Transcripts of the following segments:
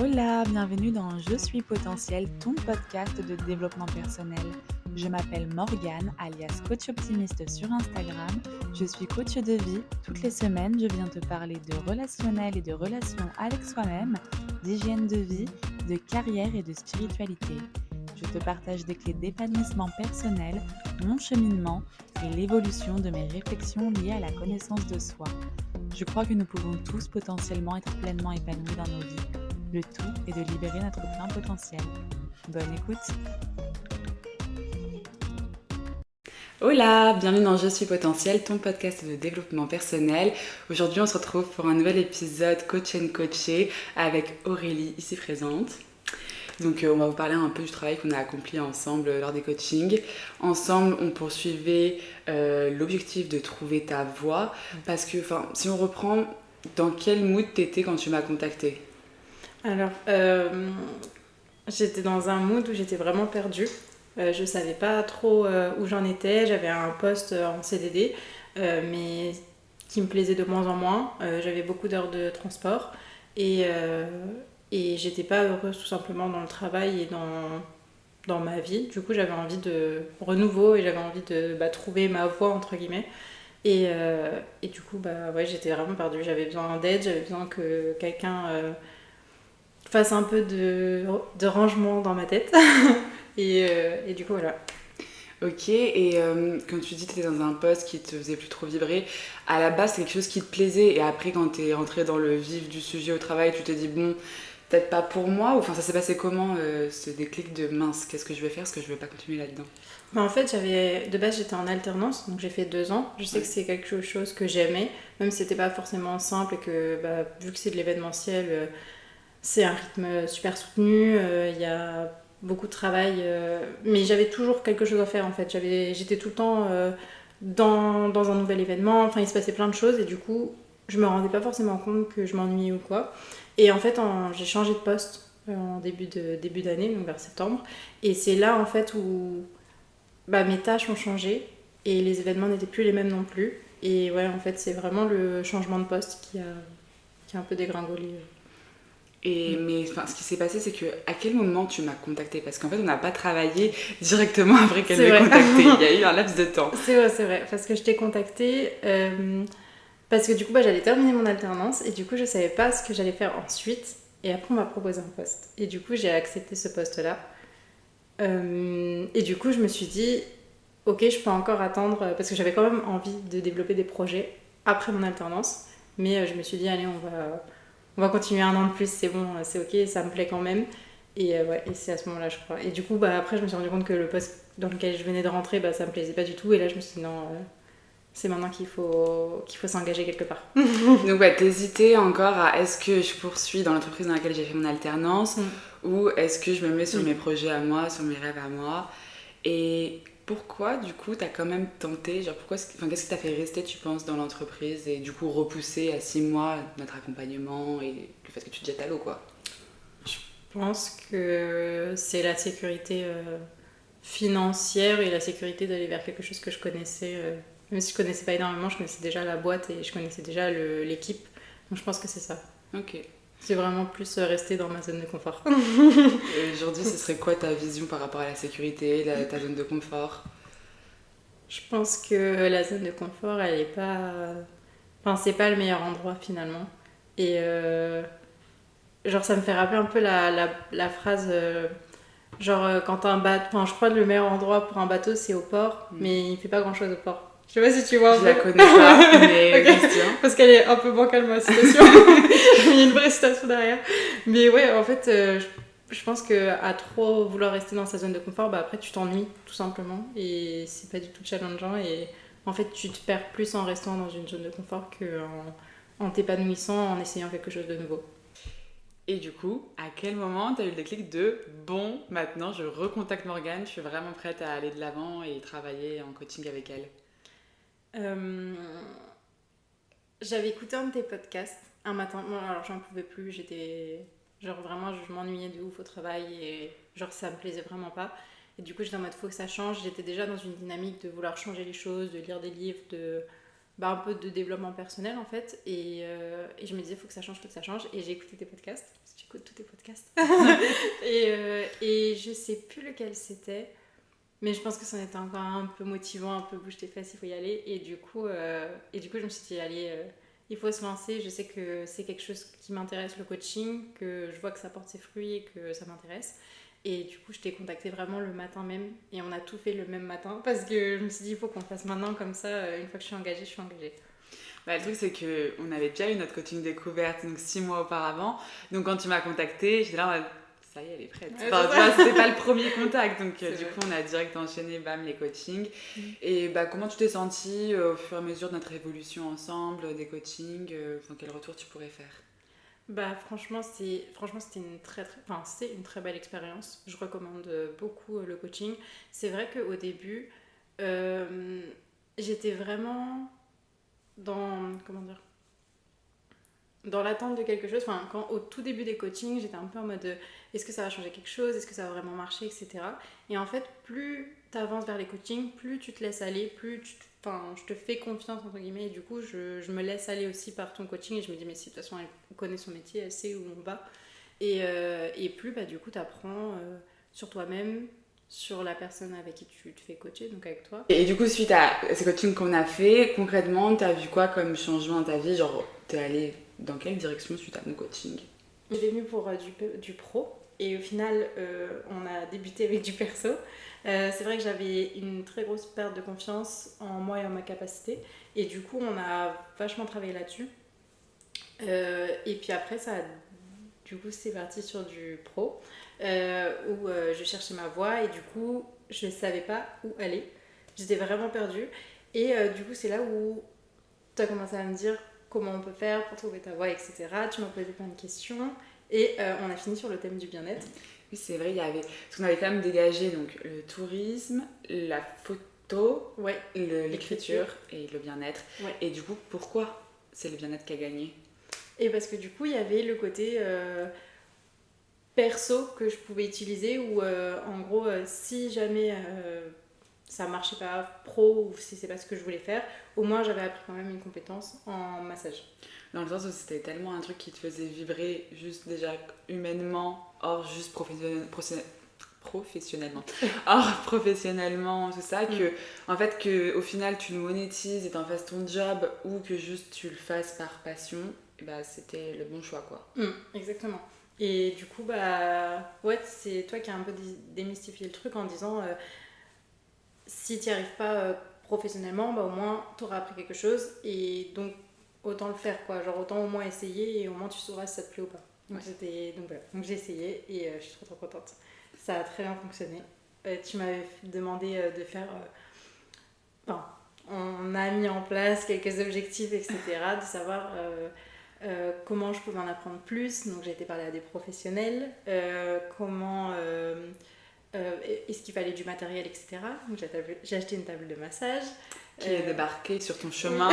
Hola, bienvenue dans Je suis potentiel, ton podcast de développement personnel. Je m'appelle Morgane, alias coach optimiste sur Instagram. Je suis coach de vie. Toutes les semaines, je viens te parler de relationnel et de relations avec soi-même, d'hygiène de vie, de carrière et de spiritualité. Je te partage des clés d'épanouissement personnel, mon cheminement et l'évolution de mes réflexions liées à la connaissance de soi. Je crois que nous pouvons tous potentiellement être pleinement épanouis dans nos vies. Le tout est de libérer notre plein potentiel. Bonne écoute! Hola, bienvenue dans Je suis potentiel, ton podcast de développement personnel. Aujourd'hui, on se retrouve pour un nouvel épisode Coach and Coaché avec Aurélie, ici présente. Donc on va vous parler un peu du travail qu'on a accompli ensemble lors des coachings. Ensemble, on poursuivait l'objectif de trouver ta voie. Parce que, si on reprend, dans quel mood t'étais quand tu m'as contactée ? Alors, j'étais dans un mood où j'étais vraiment perdue. Je savais pas trop où j'en étais. J'avais un poste en CDD, mais qui me plaisait de moins en moins. J'avais beaucoup d'heures de transport et j'étais pas heureuse tout simplement dans le travail et dans ma vie. Du coup, j'avais envie de renouveau et j'avais envie de trouver ma voie, entre guillemets. Et du coup, ouais, j'étais vraiment perdue. J'avais besoin d'aide, j'avais besoin que quelqu'un fasse un peu de rangement dans ma tête. et du coup, voilà. Ok, et quand tu dis que tu étais dans un poste qui te faisait plus trop vibrer, à la base c'est quelque chose qui te plaisait et après quand tu es rentrée dans le vif du sujet au travail, tu t'es dit bon, peut-être pas pour moi, ou enfin ça s'est passé comment ce déclic de mince, qu'est-ce que je vais faire, est-ce que je vais pas continuer là-dedans ? En fait, de base j'étais en alternance, donc j'ai fait 2 ans. Je sais que c'est quelque chose que j'aimais, même si c'était pas forcément simple et que vu que c'est de l'événementiel, c'est un rythme super soutenu, il y a beaucoup de travail, mais j'avais toujours quelque chose à faire en fait. J'étais tout le temps dans un nouvel événement, enfin il se passait plein de choses et du coup je me rendais pas forcément compte que je m'ennuyais ou quoi. Et en fait j'ai changé de poste en début d'année, donc vers septembre, et c'est là en fait où mes tâches ont changé et les événements n'étaient plus les mêmes non plus. Et ouais, en fait c'est vraiment le changement de poste qui a un peu dégringolé. Mais ce qui s'est passé, c'est que à quel moment tu m'as contactée ? Parce qu'en fait, on n'a pas travaillé directement après qu'elle m'ait contactée. Il y a eu un laps de temps. C'est vrai. Parce que je t'ai contactée parce que du coup, j'allais terminer mon alternance et du coup, je savais pas ce que j'allais faire ensuite. Et après, on m'a proposé un poste. Et du coup, j'ai accepté ce poste-là. Et du coup, je me suis dit, ok, je peux encore attendre parce que j'avais quand même envie de développer des projets après mon alternance. Mais je me suis dit, allez, on va continuer 1 an de plus, c'est bon, c'est ok, ça me plaît quand même. Et ouais, et c'est à ce moment-là, je crois. Et du coup, après, je me suis rendu compte que le poste dans lequel je venais de rentrer, ça me plaisait pas du tout. Et là, je me suis dit, non, c'est maintenant qu'il faut s'engager quelque part. Donc ouais, t'hésitais encore à est-ce que je poursuis dans l'entreprise dans laquelle j'ai fait mon alternance ou est-ce que je me mets sur mes projets à moi, sur mes rêves à moi. Et pourquoi du coup t'as quand même tenté, qu'est-ce qui t'a fait rester, tu penses, dans l'entreprise et du coup repousser à 6 mois notre accompagnement et le fait que tu te jettes à l'eau, quoi ? Je pense que c'est la sécurité financière et la sécurité d'aller vers quelque chose que je connaissais. Même si je connaissais pas énormément, je connaissais déjà la boîte et je connaissais déjà l'équipe. Donc je pense que c'est ça. Ok. C'est vraiment plus rester dans ma zone de confort. Aujourd'hui, ce serait quoi ta vision par rapport à la sécurité, ta zone de confort ? Je pense que la zone de confort, elle est pas... Enfin, c'est pas le meilleur endroit finalement. Et genre, ça me fait rappeler un peu la phrase... quand un bateau... Enfin, je crois que le meilleur endroit pour un bateau, c'est au port, mais il fait pas grand-chose au port. Je sais pas si tu vois un peu. Je la connais pas, mais okay. Christian. Parce qu'elle est un peu bancale, ma citation. Il y a une vraie citation derrière. Mais ouais, en fait, je pense qu'à trop vouloir rester dans sa zone de confort, après tu t'ennuies, tout simplement. Et c'est pas du tout challengeant. Et en fait, tu te perds plus en restant dans une zone de confort qu'en t'épanouissant, en essayant quelque chose de nouveau. Et du coup, à quel moment t'as eu le déclic de bon, maintenant je recontacte Morgane, je suis vraiment prête à aller de l'avant et travailler en coaching avec elle ? J'avais écouté un de tes podcasts un matin. Bon, alors j'en pouvais plus, j'étais... Genre vraiment, je m'ennuyais de ouf au travail et genre ça me plaisait vraiment pas. Et du coup, j'étais en mode faut que ça change. J'étais déjà dans une dynamique de vouloir changer les choses, de lire des livres, un peu de développement personnel en fait. Et je me disais faut que ça change. Et j'ai écouté tes podcasts, parce que tu j'écoute tous tes podcasts. Et je sais plus lequel c'était, mais je pense que c'en était encore un peu motivant, un peu bouge tes fesses, il faut y aller. Et du coup, je me suis dit, allez, il faut se lancer. Je sais que c'est quelque chose qui m'intéresse, le coaching, que je vois que ça porte ses fruits et que ça m'intéresse. Et du coup, je t'ai contacté vraiment le matin même. Et on a tout fait le même matin parce que je me suis dit, il faut qu'on le fasse maintenant. Comme ça, une fois que je suis engagée, je suis engagée. Bah, le truc, c'est qu'on avait déjà eu notre coaching découverte, donc 6 mois auparavant. Donc, quand tu m'as contactée, j'étais là en mode, ça y est, elle est prête. Ouais, Enfin, tu vois, c'était pas le premier contact. Donc, du coup, on a direct enchaîné, bam, les coachings. Et bah, comment tu t'es sentie au fur et à mesure de notre évolution ensemble, des coachings quel retour tu pourrais faire? Bah franchement c'était c'est une très belle expérience. Je recommande beaucoup le coaching. C'est vrai qu'au début, j'étais vraiment dans dans l'attente de quelque chose. Enfin, au tout début des coachings, j'étais un peu en mode est-ce que ça va changer quelque chose, est-ce que ça va vraiment marcher, etc. Et en fait, plus tu avances vers les coachings, plus tu te laisses aller, je te fais confiance entre guillemets, et du coup je me laisse aller aussi par ton coaching, et je me dis mais si de toute façon elle connaît son métier, elle sait où on va, et plus bah, du coup tu apprends sur toi-même, sur la personne avec qui tu te fais coacher, donc avec toi. Et du coup, suite à ces coachings qu'on a fait, concrètement, t'as vu quoi comme changement dans ta vie? Genre, t'es allée dans quelle direction suite à nos coachings? J'étais venue pour du pro, et au final on a débuté avec du perso. C'est vrai que j'avais une très grosse perte de confiance en moi et en ma capacité, et du coup on a vachement travaillé là-dessus. Et puis après du coup c'est parti sur du pro, où je cherchais ma voie, et du coup je ne savais pas où aller, j'étais vraiment perdue, et du coup c'est là où tu as commencé à me dire comment on peut faire pour trouver ta voie, etc. Tu m'as posé plein de questions, et on a fini sur le thème du bien-être. Oui, c'est vrai, il y avait... Parce qu'on avait quand même dégagé donc, le tourisme, la photo, Ouais, l'écriture et le bien-être. Ouais. Et du coup, pourquoi c'est le bien-être qui a gagné? Et parce que du coup, il y avait le côté perso que je pouvais utiliser, où en gros, si jamais ça marchait pas pro, ou si c'est pas ce que je voulais faire, au moins j'avais appris quand même une compétence en massage. Dans le sens où c'était tellement un truc qui te faisait vibrer juste déjà humainement, hors juste professionnellement. Or, professionnellement, tout ça, que, en fait, que au final, tu le monétises et t'en fasses ton job, ou que juste tu le fasses par passion, et bah, c'était le bon choix, quoi. Exactement. Et du coup, bah, ouais, c'est toi qui as un peu démystifié le truc en disant si tu n'y arrives pas professionnellement, bah, au moins tu auras appris quelque chose, et donc autant le faire, quoi. Genre, autant au moins essayer, et au moins tu sauras si ça te plaît ou pas. Donc, donc voilà, donc j'ai essayé, et je suis trop contente. Ça a très bien fonctionné. Tu m'avais demandé de faire. Enfin, on a mis en place quelques objectifs, etc., de savoir comment je pouvais en apprendre plus. Donc j'ai été parler à des professionnels, comment est-ce qu'il fallait du matériel, etc. Donc j'ai acheté une table de massage. Qui est débarqué sur ton chemin,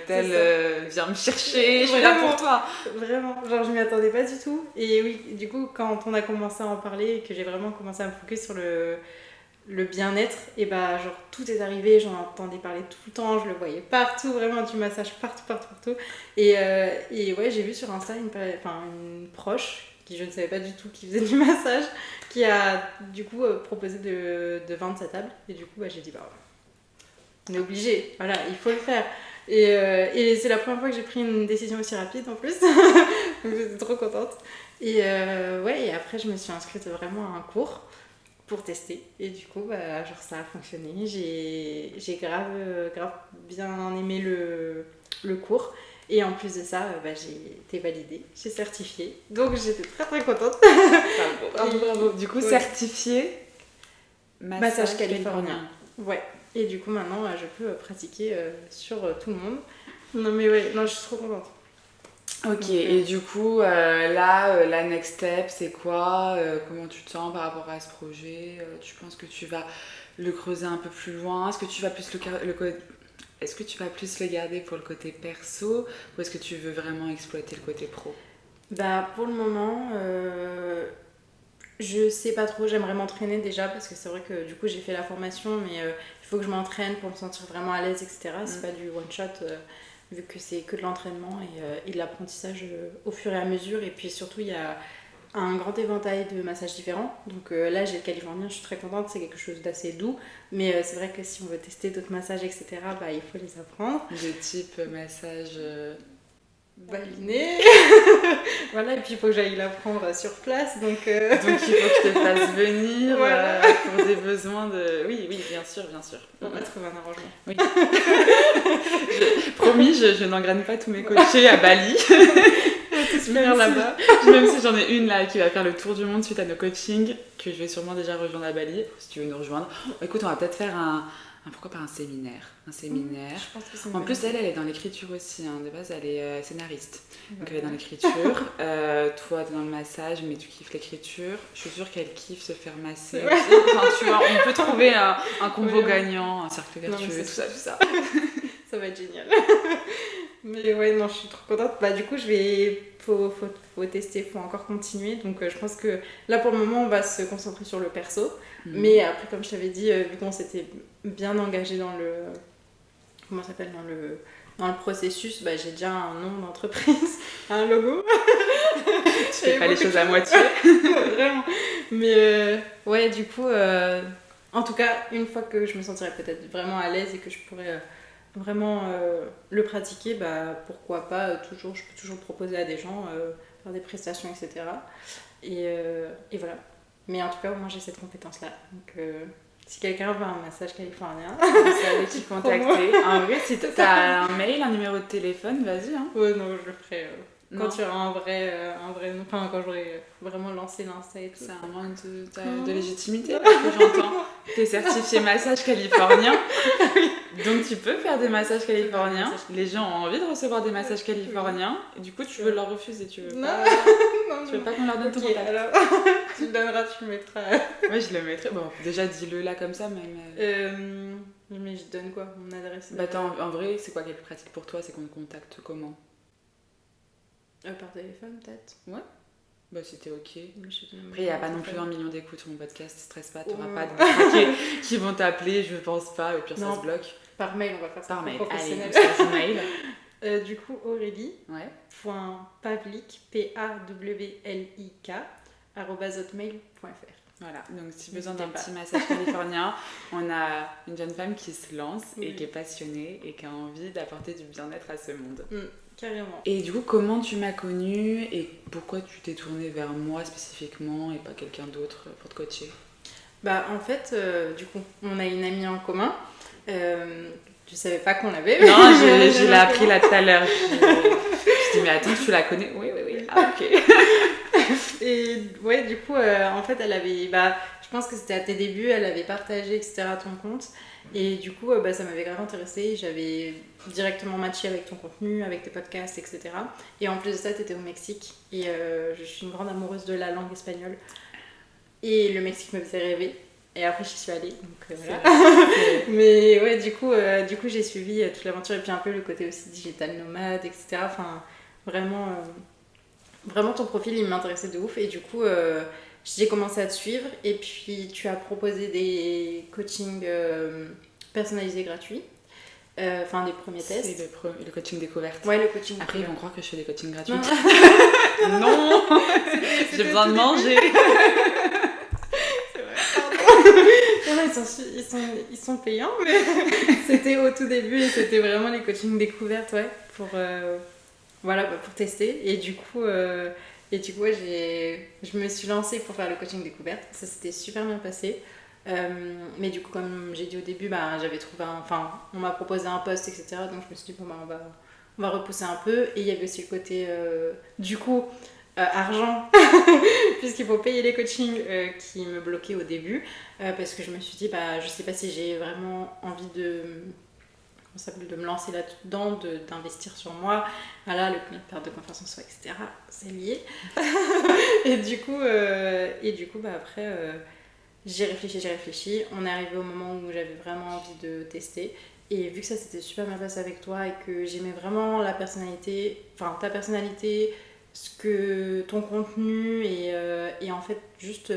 viens me chercher, je suis là pour toi. Vraiment, genre je m'y attendais pas du tout. Et oui, du coup, quand on a commencé à en parler et que j'ai vraiment commencé à me focus sur le bien-être, et bah genre tout est arrivé, j'en entendais parler tout le temps, je le voyais partout, vraiment du massage partout. Et ouais, j'ai vu sur Insta une proche qui je ne savais pas du tout qui faisait du massage, qui a du coup proposé de vendre sa table. Et du coup, bah, j'ai dit bah on est obligé, voilà, il faut le faire. Et c'est la première fois que j'ai pris une décision aussi rapide en plus. Donc j'étais trop contente. Et ouais, et après je me suis inscrite vraiment à un cours pour tester. Et du coup, bah, genre ça a fonctionné. J'ai grave bien aimé le cours. Et en plus de ça, bah, j'ai été validée, j'ai certifié. Donc j'étais très contente. Bravo. Du coup, certifié massage californien. Ouais. Et du coup, maintenant, je peux pratiquer sur tout le monde. Non, mais ouais, non, je suis trop contente. Ok, donc, et du coup, la next step, c'est quoi? Comment tu te sens par rapport à ce projet? Tu penses que tu vas le creuser un peu plus loin? Est-ce que tu vas plus est-ce que tu vas plus le garder pour le côté perso, ou est-ce que tu veux vraiment exploiter le côté pro? Bah, pour le moment, je sais pas trop. J'aimerais m'entraîner déjà, parce que c'est vrai que du coup, j'ai fait la formation, mais il faut que je m'entraîne pour me sentir vraiment à l'aise, etc. C'est pas du one shot. vu que c'est que de l'entraînement et de l'apprentissage au fur et à mesure. Et puis surtout, il y a un grand éventail de massages différents. Donc là, j'ai le californien, je suis très contente, c'est quelque chose d'assez doux. Mais c'est vrai que si on veut tester d'autres massages, etc., il faut les apprendre. De type massage baliné. Voilà, et puis il faut que j'aille l'apprendre sur place. Donc il faut que je te fasse venir voilà. Pour des besoins de... Oui, bien sûr. On va trouver un arrangement. Oui. Promis, je n'engraine pas tous mes coachés à Bali. Là-bas. Même si j'en ai une là qui va faire le tour du monde suite à nos coachings, que je vais sûrement déjà rejoindre à Bali, si tu veux nous rejoindre. Écoute, on va peut-être faire pourquoi pas un séminaire. Je pense que c'est en plus, elle est dans l'écriture aussi. De base, elle est scénariste. Donc elle est dans l'écriture. Toi, t'es dans le massage, mais tu kiffes l'écriture. Je suis sûre qu'elle kiffe se faire masser. Ouais. Enfin, tu vois, on peut trouver un combo gagnant, un cercle vertueux, tout ça. Ça va être génial. Mais ouais, non, je suis trop contente. Du coup, faut tester, faut encore continuer. Donc je pense que là, pour le moment, on va se concentrer sur le perso. Mais après, comme je t'avais dit, vu qu'on s'était bien engagé dans le... Comment ça s'appelle, dans le processus, j'ai déjà un nom d'entreprise, un logo. Tu fais pas les choses à moitié. Vraiment. Mais ouais, du coup, en tout cas, une fois que je me sentirai peut-être vraiment à l'aise et que je pourrais vraiment le pratiquer, pourquoi pas, je peux toujours proposer à des gens, faire des prestations, etc. Et voilà. Mais en tout cas, moi j'ai cette compétence-là. Donc si quelqu'un veut un massage californien, c'est avec qui contacter. En vrai, si t'as un mail, un numéro de téléphone, vas-y. Ouais, non, je le ferai quand tu auras un vrai nom. Enfin, quand j'aurai vraiment lancé l'Insta et tout. C'est un manque de légitimité là, que j'entends. T'es certifié massage californien. Donc tu peux faire des massages californiens. Les gens ont envie de recevoir des massages californiens. Et du coup, tu veux leur refuser. Tu veux pas, tu veux pas qu'on leur donne ton contact. Alors, tu le donneras, tu le mettras. Ouais, je le mettrai. Bon, déjà, dis-le là comme ça, même. Mais je donne quoi, mon adresse? En vrai, c'est quoi qu'elle pratique pour toi? C'est qu'on te contacte comment? Par téléphone, peut-être. Ouais. Si t'es ok. Après, il n'y a pas non plus 1 million d'écoutes sur mon podcast, stresse pas, t'auras pas de traqués qui vont t'appeler, je pense pas, au pire ça se bloque. Par mail, on va faire ça. Par mail, allez, mail. Du coup, Aurélie, .pavlik, PAWLIK, @hotmail.fr. Voilà, donc si besoin d'un petit massage californien, on a une jeune femme qui se lance et qui est passionnée et qui a envie d'apporter du bien-être à ce monde. Carrément. Et du coup, comment tu m'as connue et pourquoi tu t'es tournée vers moi spécifiquement et pas quelqu'un d'autre pour te coacher? En fait, du coup, on a une amie en commun. Je savais pas qu'on l'avait. Non, je l'ai appris là tout à l'heure. Je dis, mais attends, tu la connais? Oui. Ah, ok. Et ouais, du coup, en fait, elle avait... je pense que c'était à tes débuts, elle avait partagé, etc., ton compte. Et du coup, ça m'avait grave intéressée. J'avais directement matché avec ton contenu, avec tes podcasts, etc. Et en plus de ça, tu étais au Mexique. Et je suis une grande amoureuse de la langue espagnole. Et le Mexique me faisait rêver. Et après, j'y suis allée. Donc voilà. Mais ouais, du coup, j'ai suivi toute l'aventure. Et puis un peu le côté aussi digital nomade, etc. Enfin, vraiment, ton profil, il m'intéressait de ouf. Et du coup... j'ai commencé à te suivre et puis tu as proposé des coachings personnalisés gratuits, enfin des premiers tests. C'est le coaching découverte. Ouais, le coaching. Après, ils vont croire que je fais des coachings gratuits. Non, non. J'ai besoin de manger. C'est vrai, pardon. Ils sont payants, mais c'était au tout début et c'était vraiment les coachings découvertes, pour tester. Et du coup... je me suis lancée pour faire le coaching découverte. Ça s'était super bien passé. Mais du coup, comme j'ai dit au début, j'avais trouvé on m'a proposé un poste, etc. Donc je me suis dit, on va repousser un peu. Et il y avait aussi le côté, argent, puisqu'il faut payer les coachings qui me bloquaient au début. Parce que je me suis dit, je sais pas si j'ai vraiment envie de me lancer là-dedans, d'investir sur moi. Voilà, la perte de confiance en soi, etc. C'est lié. et du coup, après, j'ai réfléchi. On est arrivé au moment où j'avais vraiment envie de tester. Et vu que ça s'était super bien passé avec toi et que j'aimais vraiment ta personnalité, ton contenu et en fait, juste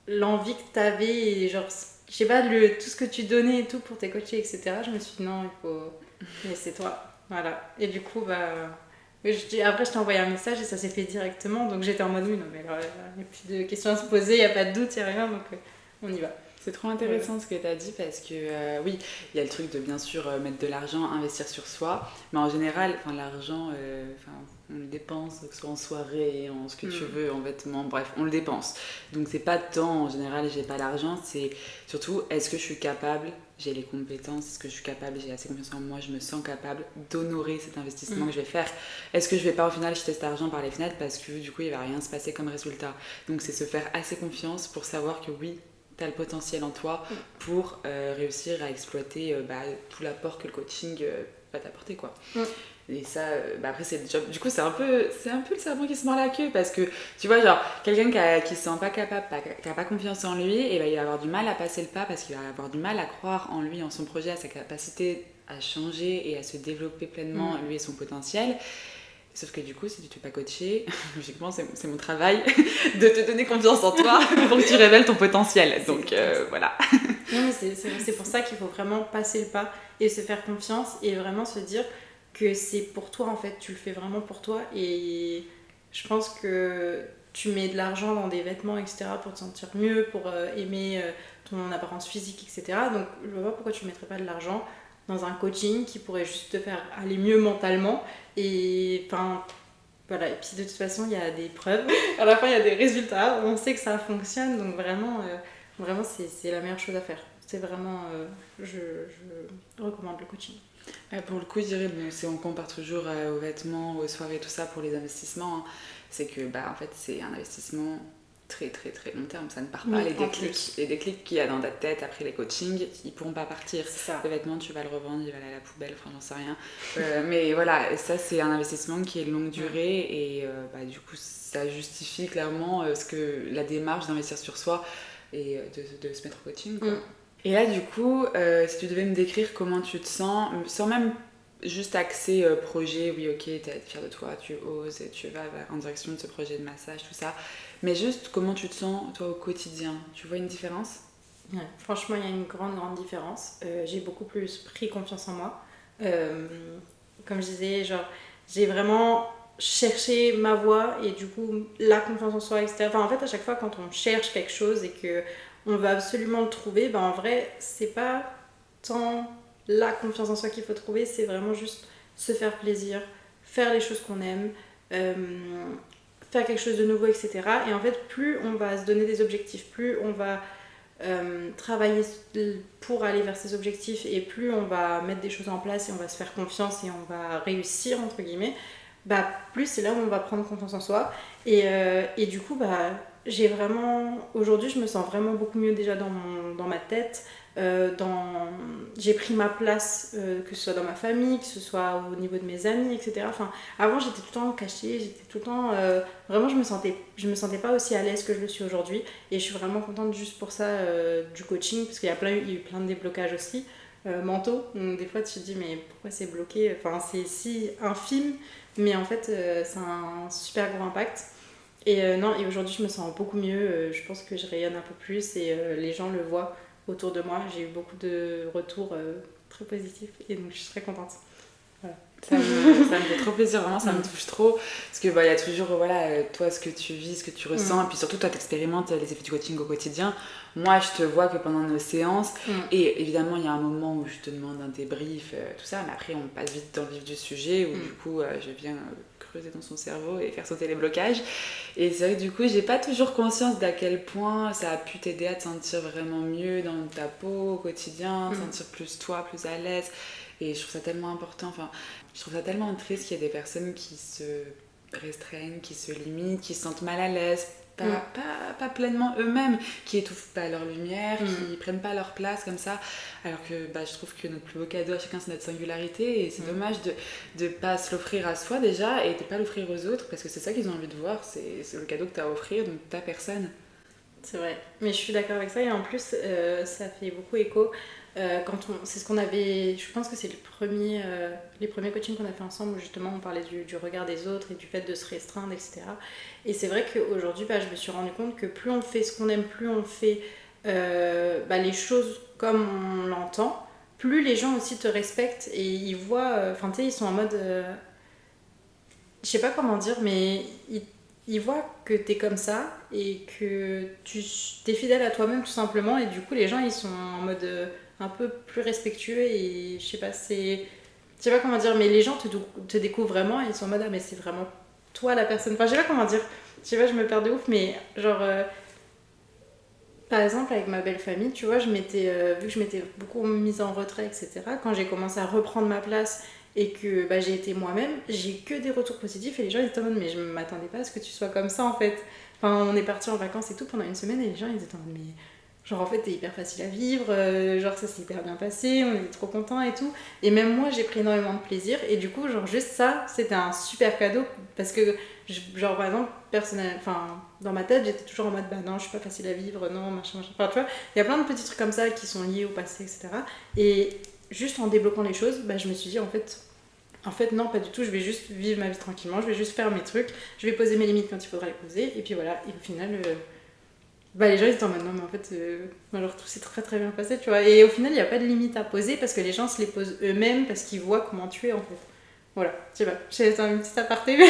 l'envie que t'avais et genre... Je sais pas, tout ce que tu donnais et tout pour tes coachés, etc. Je me suis dit non, c'est toi. Voilà. Et du coup, après, je t'ai envoyé un message et ça s'est fait directement. Donc j'étais en mode oui, non, mais alors, il n'y a plus de questions à se poser, il n'y a pas de doute, il n'y a rien. Donc on y va. C'est trop intéressant ce que tu as dit parce que oui, il y a le truc de bien sûr mettre de l'argent, investir sur soi, mais en général, l'argent, on le dépense, que ce soit en soirée, en ce que tu veux, en vêtements, bref, on le dépense. Donc c'est pas tant en général, j'ai pas l'argent, c'est surtout est-ce que je suis capable, j'ai les compétences, est-ce que je suis capable, j'ai assez confiance en moi, je me sens capable d'honorer cet investissement que je vais faire. Est-ce que je vais pas au final jeter cet argent par les fenêtres parce que du coup il va rien se passer comme résultat. Donc c'est se faire assez confiance pour savoir que oui, tu as le potentiel en toi pour réussir à exploiter tout l'apport que le coaching va t'apporter quoi. Et ça, après c'est le job. Du coup c'est un peu le serpent qui se mord la queue parce que tu vois genre quelqu'un qui se sent pas capable, qui a pas confiance en lui, et il va avoir du mal à passer le pas parce qu'il va avoir du mal à croire en lui, en son projet, à sa capacité à changer et à se développer pleinement lui et son potentiel. Sauf que du coup, si tu ne te fais pas coacher, logiquement, c'est mon travail de te donner confiance en toi pour que tu révèles ton potentiel. Donc voilà. Non, mais c'est pour ça qu'il faut vraiment passer le pas et se faire confiance et vraiment se dire que c'est pour toi en fait. Tu le fais vraiment pour toi. Et je pense que tu mets de l'argent dans des vêtements, etc. pour te sentir mieux, pour aimer ton apparence physique, etc. Donc je vois pas pourquoi tu ne mettrais pas de l'argent dans un coaching qui pourrait juste te faire aller mieux mentalement. Et enfin, voilà. Et puis de toute façon, il y a des preuves. À la fin, il y a des résultats. On sait que ça fonctionne. Donc vraiment, c'est la meilleure chose à faire. C'est vraiment, je recommande le coaching. Pour le coup, je dirais, si on compare toujours aux vêtements, aux soirées, tout ça pour les investissements, hein, c'est que en fait, c'est un investissement très très très long terme, ça ne part pas. Les déclics qu'il y a dans ta tête après les coachings, ils pourront pas partir. Le vêtement, tu vas le revendre, il va aller à la poubelle, j'en sais rien. Mais voilà, ça c'est un investissement qui est de longue durée et du coup ça justifie clairement la démarche d'investir sur soi et de se mettre au coaching quoi. Et là du coup, si tu devais me décrire comment tu te sens, sans même juste axé projet, oui ok, t'es fière de toi, tu oses, tu vas en direction de ce projet de massage, tout ça. Mais juste comment tu te sens toi au quotidien, tu vois une différence ? Ouais, franchement, il y a une grande différence. J'ai beaucoup plus pris confiance en moi. Comme je disais, genre, j'ai vraiment cherché ma voie et du coup, la confiance en soi, etc. Enfin, en fait, à chaque fois, quand on cherche quelque chose et qu'on veut absolument le trouver, en vrai, c'est pas tant la confiance en soi qu'il faut trouver, c'est vraiment juste se faire plaisir, faire les choses qu'on aime, faire quelque chose de nouveau, etc. Et en fait, plus on va se donner des objectifs, plus on va travailler pour aller vers ces objectifs et plus on va mettre des choses en place et on va se faire confiance et on va réussir, entre guillemets, plus c'est là où on va prendre confiance en soi. Et du coup, j'ai vraiment... Aujourd'hui, je me sens vraiment beaucoup mieux déjà dans ma tête. J'ai pris ma place, que ce soit dans ma famille, que ce soit au niveau de mes amis, etc. Enfin, avant j'étais tout le temps cachée, j'étais tout le temps vraiment je me sentais pas aussi à l'aise que je le suis aujourd'hui et je suis vraiment contente juste pour ça du coaching parce qu'il y a eu plein de déblocages aussi mentaux. Donc, des fois tu te dis mais pourquoi c'est bloqué, enfin c'est si infime mais en fait c'est un super gros impact. Et non, et aujourd'hui je me sens beaucoup mieux, je pense que je rayonne un peu plus et les gens le voient autour de moi. J'ai eu beaucoup de retours très positifs et donc je suis très contente. Voilà. Ça me fait trop plaisir, vraiment, ça me touche trop. Parce que y a toujours, toi, ce que tu vis, ce que tu ressens, et puis surtout, toi, t'expérimentes les effets du coaching au quotidien. Moi, je te vois que pendant nos séances, et évidemment, il y a un moment où je te demande un débrief, tout ça, mais après, on passe vite dans le vif du sujet, où du coup, je viens creuser dans son cerveau et faire sauter les blocages. Et c'est vrai que du coup, j'ai pas toujours conscience d'à quel point ça a pu t'aider à te sentir vraiment mieux dans ta peau au quotidien, te sentir plus toi, plus à l'aise. Et je trouve ça tellement important, je trouve ça tellement triste qu'il y ait des personnes qui se restreignent, qui se limitent, qui se sentent mal à l'aise, pas pleinement eux-mêmes, qui étouffent pas leur lumière, qui prennent pas leur place comme ça. Alors que je trouve que notre plus beau cadeau à chacun, c'est notre singularité. Et c'est dommage de pas se l'offrir à soi déjà et de pas l'offrir aux autres parce que c'est ça qu'ils ont envie de voir, c'est le cadeau que tu as à offrir, donc ta personne. C'est vrai, mais je suis d'accord avec ça et en plus ça fait beaucoup écho. C'est ce qu'on avait, je pense que c'est les premiers coachings qu'on a fait ensemble où justement on parlait du regard des autres et du fait de se restreindre, etc. Et c'est vrai qu'aujourd'hui je me suis rendu compte que plus on fait ce qu'on aime, plus on fait les choses comme on l'entend, plus les gens aussi te respectent et ils voient, enfin tu sais, ils sont en mode, je sais pas comment dire, mais ils voient que t'es comme ça et que t'es fidèle à toi-même tout simplement, et du coup les gens ils sont en mode un peu plus respectueux, et je sais pas comment dire, mais les gens te découvrent vraiment et ils sont en mode ah mais c'est vraiment toi la personne, enfin je sais pas comment dire, je sais pas, je me perds de ouf, mais genre par exemple, avec ma belle famille, tu vois, vu que je m'étais beaucoup mise en retrait, etc., quand j'ai commencé à reprendre ma place et que bah, j'ai été moi-même, j'ai que des retours positifs, et les gens ils étaient en mode mais je m'attendais pas à ce que tu sois comme ça en fait. Enfin, on est parti en vacances et tout pendant une semaine, et les gens ils étaient en mode mais genre en fait t'es hyper facile à vivre, genre ça s'est hyper bien passé, on est trop contents et tout. Et même moi j'ai pris énormément de plaisir, et du coup genre juste ça c'était un super cadeau, parce que genre par exemple personnel, enfin dans ma tête j'étais toujours en mode bah non je suis pas facile à vivre, non machin machin, enfin tu vois, il y a plein de petits trucs comme ça qui sont liés au passé, etc. Et juste en débloquant les choses, bah je me suis dit en fait non pas du tout, je vais juste vivre ma vie tranquillement, je vais juste faire mes trucs, je vais poser mes limites quand il faudra les poser, et puis voilà. Et au final bah les gens ils étaient en mode non mais en fait alors tout s'est très très bien passé, tu vois, et au final il n'y a pas de limite à poser parce que les gens se les posent eux-mêmes parce qu'ils voient comment tu es en fait. Voilà, je sais pas, j'ai un petit aparté, mais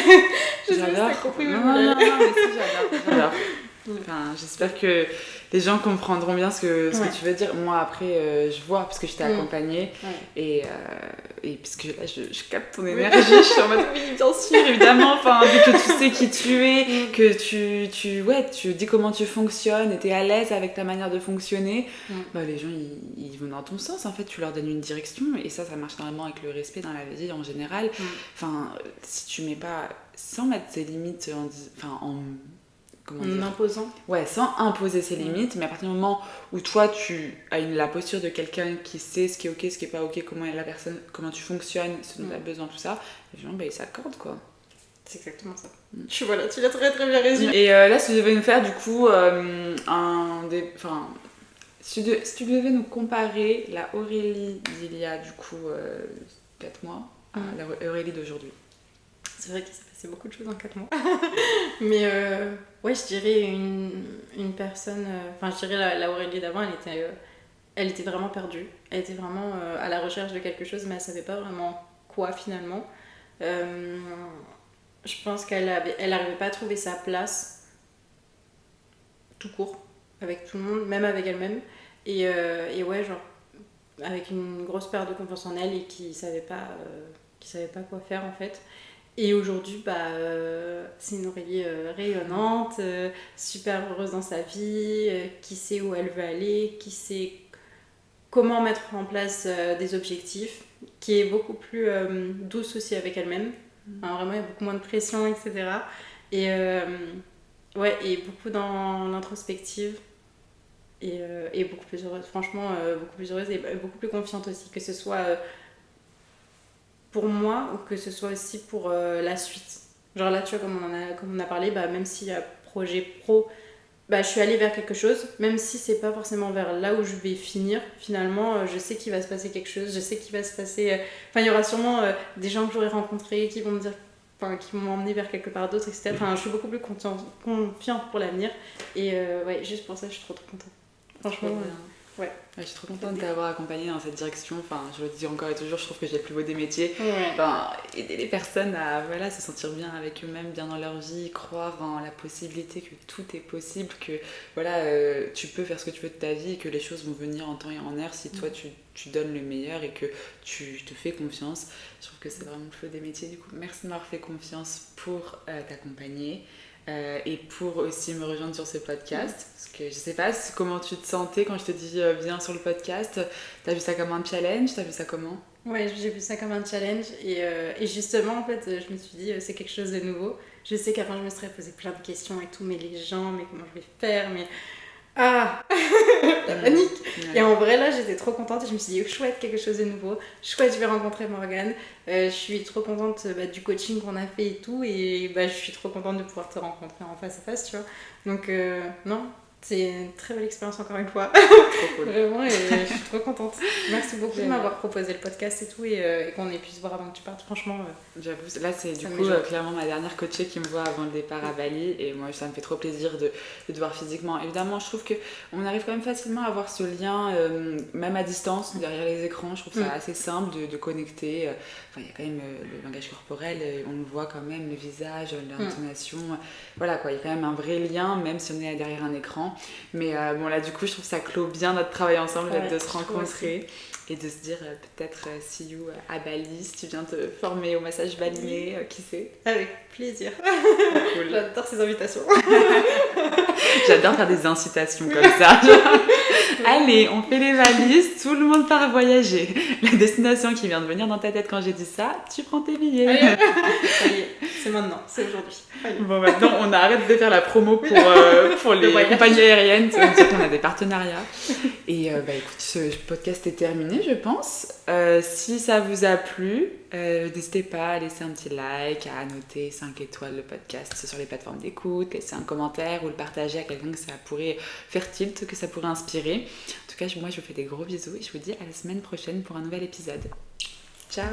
je sais pas si t'as compris. Non, mais si, j'adore. Enfin, j'espère que les gens comprendront bien ce que tu veux dire. Moi, après, je vois, parce que je t'ai accompagnée, et puisque là, je capte ton énergie, je suis en mode, oui, bien sûr, évidemment, enfin, vu que tu sais qui tu es, que tu dis comment tu fonctionnes, et t'es à l'aise avec ta manière de fonctionner, bah, les gens, ils vont dans ton sens, en fait, tu leur donnes une direction, et ça marche vraiment avec le respect dans la vie en général. Enfin, si tu mets pas, sans mettre tes limites en imposant. Ouais, sans imposer ses limites, mais à partir du moment où toi tu as la posture de quelqu'un qui sait ce qui est ok, ce qui est pas ok, comment tu fonctionnes, ce dont tu as besoin, tout ça, les gens ils s'accordent quoi. C'est exactement ça. Voilà, tu l'as très très bien résumé. Et là, si tu devais nous faire du coup si tu devais nous comparer la Aurélie d'il y a du coup 4 mois à la Aurélie d'aujourd'hui. C'est vrai qu'il s'est passé beaucoup de choses en 4 mois. Mais ouais, je dirais une personne... Enfin, je dirais la Aurélie d'avant, elle était vraiment perdue. Elle était vraiment à la recherche de quelque chose, mais elle savait pas vraiment quoi finalement. Je pense qu'elle n'arrivait pas à trouver sa place tout court, avec tout le monde, même avec elle-même. Et ouais, genre, avec une grosse perte de confiance en elle, et qui savait pas quoi faire en fait. Et aujourd'hui, bah, c'est une Aurélie rayonnante, super heureuse dans sa vie, qui sait où elle veut aller, qui sait comment mettre en place des objectifs, qui est beaucoup plus douce aussi avec elle-même. Enfin, vraiment, il y a beaucoup moins de pression, etc. Et ouais, et beaucoup dans l'introspective. Et beaucoup plus heureuse, franchement, beaucoup plus heureuse et beaucoup plus confiante aussi, que ce soit pour moi ou que ce soit aussi pour la suite. Genre là, tu vois, comme on a parlé, bah, même s'il y a projet pro, bah, je suis allée vers quelque chose, même si c'est pas forcément vers là où je vais finir. Finalement, je sais qu'il va se passer quelque chose, je sais qu'il va se passer... Enfin, il y aura sûrement des gens que j'aurai rencontrés qui vont me dire... Enfin, qui vont m'emmener vers quelque part d'autre, etc. Enfin, je suis beaucoup plus confiante pour l'avenir. Et ouais, juste pour ça, je suis trop contente. Franchement, ouais. Je suis trop contente de t'avoir accompagnée dans cette direction. Enfin, je le dis encore et toujours, je trouve que j'ai le plus beau des métiers. Ouais. Enfin, aider les personnes à se sentir bien avec eux-mêmes, bien dans leur vie, croire en la possibilité que tout est possible, que tu peux faire ce que tu veux de ta vie et que les choses vont venir en temps et en heure si toi tu donnes le meilleur et que tu te fais confiance. Je trouve que c'est vraiment le plus beau des métiers. Du coup, merci de m'avoir fait confiance pour t'accompagner. Et pour aussi me rejoindre sur ce podcast, parce que je sais pas comment tu te sentais quand je te dis viens sur le podcast. T'as vu ça comme un challenge? T'as vu ça comment? Ouais, j'ai vu ça comme un challenge, et justement en fait je me suis dit c'est quelque chose de nouveau. Je sais qu'avant je me serais posé plein de questions et tout, mais les gens, mais comment je vais faire, mais la panique. Ouais. Et en vrai là j'étais trop contente, et je me suis dit chouette, quelque chose de nouveau, chouette, je vais rencontrer Morgane, je suis trop contente du coaching qu'on a fait et tout, et je suis trop contente de pouvoir te rencontrer en face à face, tu vois. Donc non, C'est une très belle expérience encore une fois. Trop cool. Vraiment, et je suis trop contente. Merci beaucoup de m'avoir proposé le podcast et tout, et qu'on ait pu se voir avant que tu partes. Franchement, j'avoue, là c'est du ça me coup met joie. clairement ma dernière coachée qui me voit avant le départ à Bali, et moi ça me fait trop plaisir de te voir physiquement. Évidemment, je trouve qu'on arrive quand même facilement à avoir ce lien, même à distance, derrière les écrans. Je trouve ça assez simple de connecter. Enfin, il y a quand même le langage corporel, on le voit quand même, le visage, l'intonation. Voilà quoi, il y a quand même un vrai lien, même si on est derrière un écran. Mais bon, là du coup, je trouve ça clôt bien notre travail ensemble, de se rencontrer et de se dire peut-être see you à Bali, si tu viens te former au massage balinais, qui sait. Avec plaisir. Cool. J'adore ces invitations. J'adore faire des incitations comme ça. Allez, on fait les valises, tout le monde part voyager. La destination qui vient de venir dans ta tête quand j'ai dit ça, tu prends tes billets. Ça y est, c'est maintenant, c'est aujourd'hui. Bon, maintenant, on arrête de faire la promo pour les compagnies aériennes. On a des partenariats. Et écoute, ce podcast est terminé, je pense. Si ça vous a plu, n'hésitez pas à laisser un petit like, à noter 5 étoiles le podcast sur les plateformes d'écoute, laisser un commentaire ou le partager à quelqu'un que ça pourrait faire tilt, que ça pourrait inspirer. En tout cas, moi, je vous fais des gros bisous et je vous dis à la semaine prochaine pour un nouvel épisode. Ciao!